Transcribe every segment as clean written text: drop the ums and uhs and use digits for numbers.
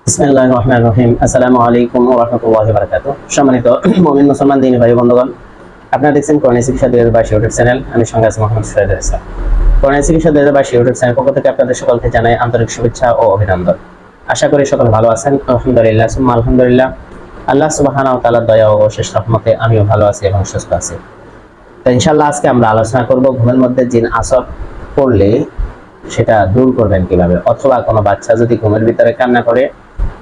বিসমিল্লাহির রহমানির রহিম। আসসালামু আলাইকুম ওয়া রাহমাতুল্লাহি ওয়া বারাকাতুহু। সম্মানিত মুমিন মুসলমান দিনী ভাই বন্ধুগণ, আপনারা দেখছেন কোরআন চিকিৎসা 2022 ইউটিউব চ্যানেল। আমি সঙ্গে আছি মোহাম্মদ শহীদ ইসলাম। কোরআন চিকিৎসা 2022 ইউটিউব চ্যানেল পক্ষ থেকে আপনাদের সকলকে জানাই আন্তরিক শুভেচ্ছা ও অভিনন্দন। আশা করি সকলে ভালো আছেন। আলহামদুলিল্লাহ সুম্মা আলহামদুলিল্লাহ। আল্লাহ সুবহানাহু ওয়া তাআলার দয়া ও অশেষ রহমতে আমিও ভালো আছি এবং সুস্থ আছি। তো ইনশাআল্লাহ আজকে আমরা আলোচনা করব ঘুমের মধ্যে জিন আসর পড়লে সেটা দূর করবেন কিভাবে, অথবা কোনো বাচ্চা যদি ঘুমের ভিতরে কান্না করে,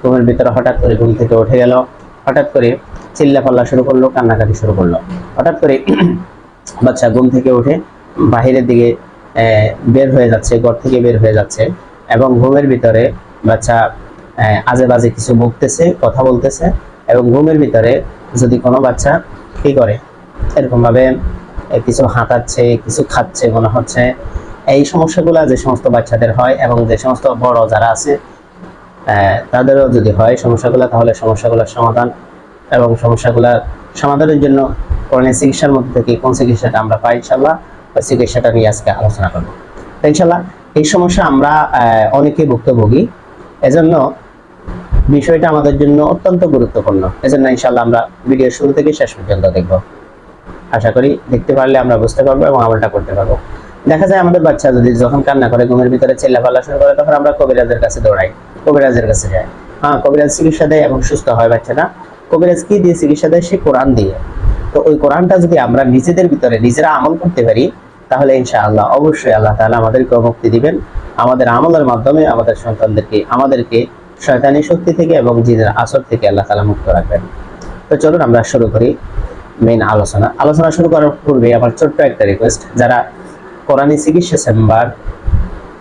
ঘুমের ভিতরে হঠাৎ করে ঘুম থেকে উঠে গেল, হঠাৎ করে চিল্লাপাল্লা শুরু করলো, কান্নাকাটি শুরু করলো, হঠাৎ করে বাচ্চা ঘুম থেকে উঠে বাহিরের দিকে বের হয়ে যাচ্ছে, ঘর থেকে বের হয়ে যাচ্ছে, এবং ঘুমের ভিতরে বাচ্চা আজে বাজে কিছু বকতেছে, কথা বলতেছে, এবং ঘুমের ভিতরে যদি কোনো বাচ্চা কি করে এরকম ভাবে কিছু হাঁটাচ্ছে, কিছু খাচ্ছে মনে হচ্ছে, এই সমস্যাগুলো যে সমস্ত বাচ্চাদের হয় এবং যে সমস্ত বড় যারা আছে তাদেরও যদি হয় সমস্যাগুলো, তাহলে সমস্যাগুলোর সমাধান এবং সমস্যাগুলোর সমাধানের জন্য কোরআনের চিকিৎসার মধ্যে থেকে কোন চিকিৎসাটা আমরা পাই, ইনশাআল্লাহ ওই চিকিৎসাটা নিয়ে আজকে আলোচনা করব। তো ইনশাআল্লাহ এই সমস্যা আমরা অনেকেই ভুক্তভোগী, এজন্য বিষয়টা আমাদের জন্য অত্যন্ত গুরুত্বপূর্ণ। এজন্য ইনশাআল্লাহ আমরা ভিডিও শুরু থেকে শেষ পর্যন্ত দেখব। আশা করি দেখতে পারলে আমরা বুঝতে পারবো এবং আমলটা করতে পারবো। দেখা যায় আমাদের বাচ্চা যদি যখন কান্না করে, ঘুমের ভিতরে চিল্লাপাল্লা শুরু করে, তখন আমরা কবিরাজের কাছে দৌড়াই, কবিরাজের কাছে যাই। হ্যাঁ, কবিরাজ চিকিৎসা দেয় এবং সুস্থ হয় বাচ্চাটা। কবিরাজ কি দিয়ে চিকিৎসা দেয়? সে কোরআন দিয়ে। তো ওই কোরআনটা যদি আমরা নিজেদের ভিতরে নিজেরা আমল করতে পারি, তাহলে ইনশাআল্লাহ অবশ্যই আল্লাহ তাআলা আমাদেরকে মুক্তি দিবেন। আমাদের আমলের মাধ্যমে আমাদের সন্তানদেরকে, আমাদেরকে শয়তানি শক্তি থেকে এবং জিনের আসর থেকে আল্লাহ তাআলা মুক্ত রাখবেন। তো চলুন আমরা শুরু করি মেইন আলোচনা শুরু করার পূর্বে আমার ছোট্ট একটা রিকোয়েস্ট, যারা কোরআনী চিকিৎসা চেম্বার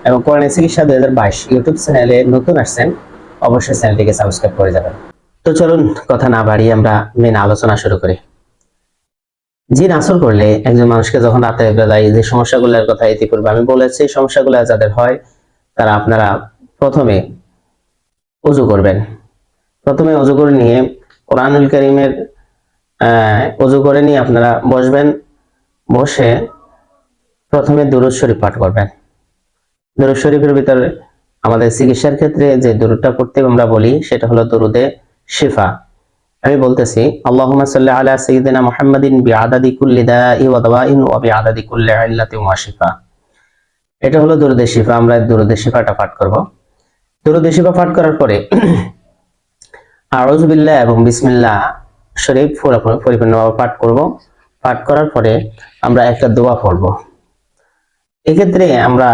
এবং কোরআনী চিকিৎসা 2022 ইউটিউব চ্যানেলে নতুন আসছেন, অবশ্যই চ্যানেলটিকে সাবস্ক্রাইব করে যাবেন। তো চলুন কথা না বাড়িয়ে আমরা মেইন আলোচনা শুরু করি। জিন আসর করলে একজন মানুষকে যখন রাতের বেলায় যে সমস্যাগুলোর কথা ইতিপূর্বে আমি বলেছি, সমস্যাগুলো যাদের হয় তারা আপনারা প্রথমে ওযু করবেন। প্রথমে ওযু করে নিয়ে কোরআনুল কারীমের ওযু করে নিয়ে আপনারা বসবেন। বসে প্রথমে দুরূদ শরীফ পাঠ করবেন। দুরূদ শরীফের ভিতরে আমাদের চিকিৎসার ক্ষেত্রে যে দুরূদটা পড়তে আমরা বলি সেটা হলো দুরুদে শিফা। আমি বলতেছি, আল্লাহুম্মা সাল্লি আলা সাইয়্যিদিনা মুহাম্মাদিন বিআদাদি কুল্লি দাই ওয়া দাওয়াইন ওয়া বিআদাদি কুল্লি ইল্লাতিন ওয়া শিফা। এটা হলো দুরুদে শিফা। আমরা দুরুদে শিফাটা পাঠ করব। দুরুদে শিফা পাঠ করার পরে আউযু বিল্লাহ এবং বিসমিল্লাহ শরীফ পরিপূর্ণভাবে পাঠ করব। পাঠ করার পরে আমরা একটা দোয়া পড়ব। এক্ষেত্রে আমরা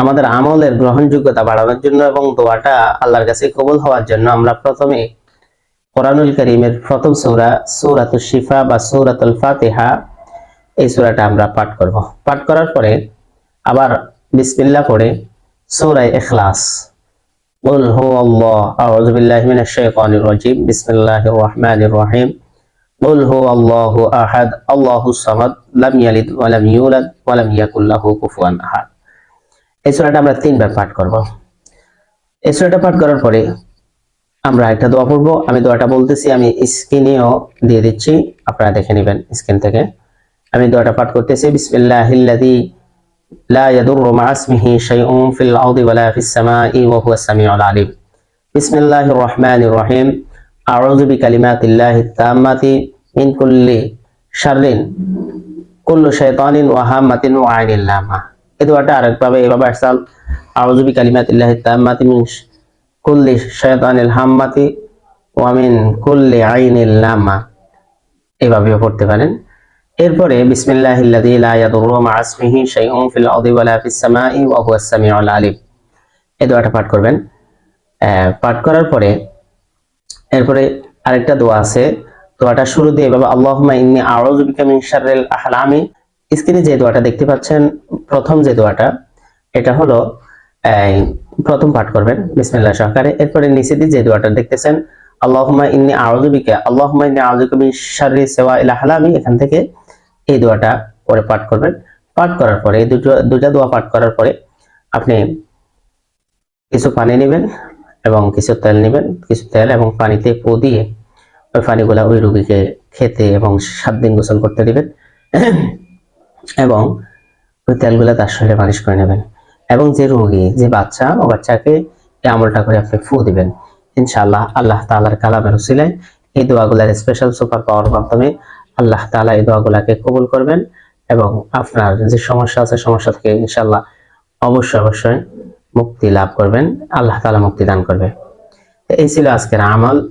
আমাদের আমলের গ্রহণযোগ্যতা বাড়ানোর জন্য এবং দোয়াটা আল্লাহর কাছে কবুল হওয়ার জন্য আমরা প্রথমে কোরআনুল কারীমের প্রথম সূরা সূরাতুশ শিফা বা সূরাতুল ফাতিহা, এই সূরাটা আমরা পাঠ করব। পাঠ করার পরে আবার বিসমিল্লাহ পড়ে সূরা ইখলাস, কুল হুয়াল্লাহু আউযু বিল্লাহি মিনাশ শাইতানির রাজীম, বিসমিল্লাহির রহমানির রহিম, কুল হুয়াল্লাহু আহাদ, আল্লাহুস সামাদ, লাম ইয়ালিদ ওয়া লাম ইউলাদ ওয়া লাম ইয়াকুল লাহু কুফুয়ান আহাদ। এই সূরাটা আমরা 3 বার পাঠ করব। এই সূরাটা পাঠ করার পরে আমরা একটা দোয়া পড়ব। আমি দোয়াটা বলতেছি, আমি স্ক্রিনেও দিয়ে দিচ্ছি, আপনারা দেখে নেবেন স্ক্রিন থেকে। আমি দোয়াটা পাঠ করতেছি, বিসমিল্লাহিল্লাযী লা ইয়াদুররু মা ইসমিহি শাইউন ফিল আরদি ওয়ালা ফিস সামাই ওয়া হুয়াস সামিউল আলিম। বিসমিল্লাহির রহমানির রহিম, আউযু বিকালিমাতিল্লাহিত তাম্মাতি মিন কুল্লি শাররিন কুল্লু শাইতানিন ওয়া হাম্মাতিন ওয়া আইনিল লামা। এই দোয়াটা আরেকভাবে এভাবে আসছে, আউযু বিকালিমাতিল্লাহিত তাম্মাতি মিন কুল্লি শাইতানিল হাম্মাতি ওয়া মিন কুল্লি আইনিল লামা, এভাবেও পড়তে পারেন। এরপরে বিসমিল্লাহিল্লাযী লা ইয়াদুররু মা ইসমিহি শাইউন ফিল আরদি ওয়ালা ফিস সামাই ওয়া হুয়াস সামিউল আলিম, এই দোয়াটা পাঠ করবেন। পাঠ করার পরে এরপরে আরেকটা দোয়া আছে। দোয়াটা শুরু দিয়ে বাবা আল্লাহুম্মা ইন্নী আউযু বিকা মিন শাররিল আহলামি। স্ক্রিনে যে দোয়াটা দেখতে পাচ্ছেন, প্রথম যে দোয়াটা, এটা হলো প্রথম পাঠ করবেন বিসমিল্লাহ সহকারে। এরপরে নিচে দিয়ে যে দোয়াটা দেখতেছেন, আল্লাহুম্মা ইন্নী আউযু বিকা, আল্লাহুম্মা ইন্নী আউযু বিকা মিন শাররি সাওয়াইল আহলামি, এখান থেকে এই দোয়াটা পরে পাঠ করবেন। পাঠ করার পরে এই দুটা দোয়া পাঠ করার পরে আপনি কিছু পানি নেবেন এবং কিছু তেল নেবেন। কিছু তেল এবং পানিতে পো দিয়ে ওই পানিগুলা ওই রোগীকে খেতে এবং 7 দিন গোসল করতে দিবেন এবং ওই তেলগুলা তার শরীরে মালিশ করে নেবেন। এবং যে রোগী, যে বাচ্চা, ও বাচ্চাকে এই আমলটা করে আপনি ফু দিবেন। ইনশাআল্লাহ আল্লাহ তাআলার কালামের উসিলায় এই দোয়াগুলোর স্পেশাল সুপার পাওয়ার মাধ্যমে আল্লাহ তাআলা এই দোয়াগুলোকে কবুল করবেন এবং আপনার যে সমস্যা আছে সমস্যা থেকে ইনশাআল্লাহ অবশ্যই মুক্তি লাভ করবেন। আল্লাহ তাআলা মুক্তি দান করবে। এই ছিল আজকের আমল।